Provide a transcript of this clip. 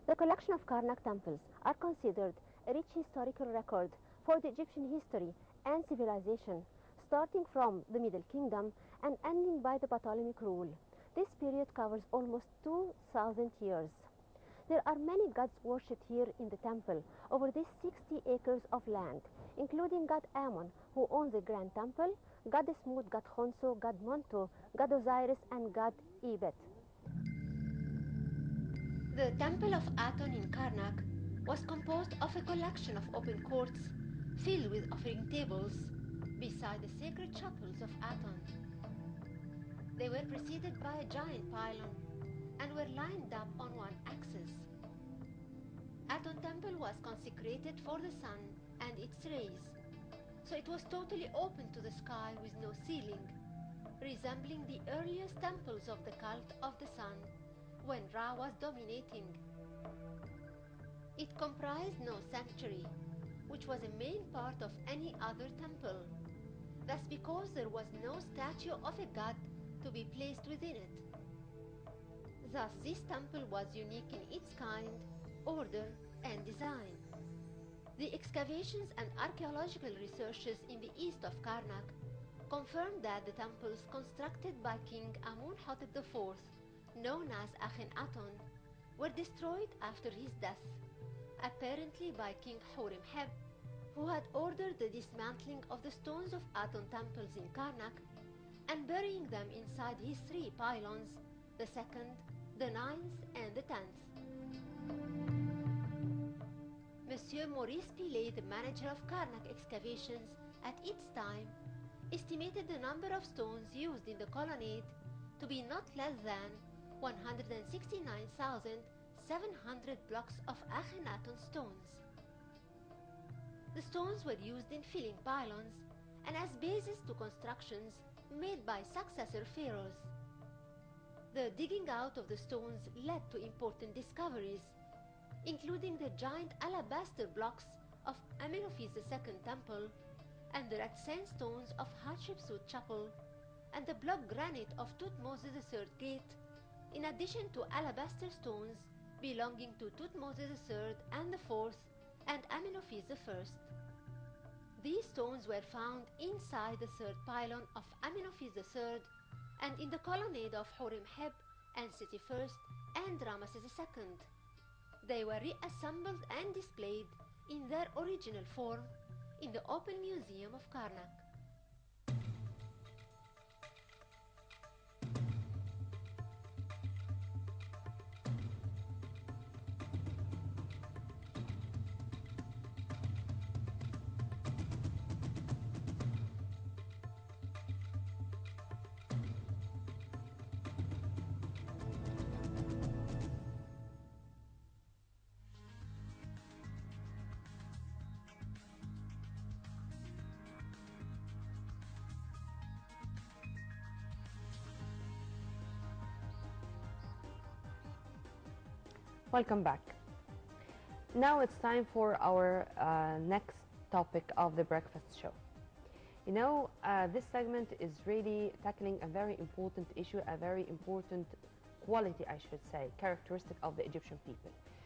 The collection of Karnak temples are considered a rich historical record for the Egyptian history and civilization, starting from the Middle Kingdom and ending by the Ptolemaic rule. This period covers almost 2,000 years. There are many gods worshipped here in the temple over these 60 acres of land, including God Ammon, who owns the Grand Temple, God Smut, God Khonsu, God Montu, God Osiris, and God Ebet. The Temple of Aton in Karnak was composed of a collection of open courts filled with offering tables beside the sacred chapels of Aton. They were preceded by a giant pylon and were lined up on one axis. Aton Temple was consecrated for the sun and its rays, so it was totally open to the sky with no ceiling, resembling the earliest temples of the cult of the sun when Ra was dominating. It comprised no sanctuary, which was a main part of any other temple. Thus, because there was no statue of a god to be placed within it. Thus, this temple was unique in its kind, order, and design. The excavations and archaeological researches in the east of Karnak confirmed that the temples constructed by King Amun-Hotep IV, known as Akhenaton, were destroyed after his death, apparently by King Horemheb, who had ordered the dismantling of the stones of Aton temples in Karnak and burying them inside his three pylons, the second, the ninth, and the 10th. Monsieur Maurice Pillet, the manager of Karnak excavations at its time, estimated the number of stones used in the colonnade to be not less than 169,700 blocks of Akhenaton stones. The stones were used in filling pylons and as bases to constructions made by successor pharaohs. The digging out of the stones led to important discoveries, including the giant alabaster blocks of Amenophis II temple and the red sandstones of Hatshepsut chapel and the block granite of Thutmose III gate, in addition to alabaster stones belonging to Thutmose III and the IV and Amenophis I. These stones were found inside the third pylon of Amenophis III and in the colonnade of Horemheb and Seti I and Ramesses II. They were reassembled and displayed in their original form in the Open Museum of Karnak. Welcome back. Now it's time for our next topic of the breakfast show. You know, this segment is really tackling a very important issue, a very important quality, I should say, characteristic of the Egyptian people.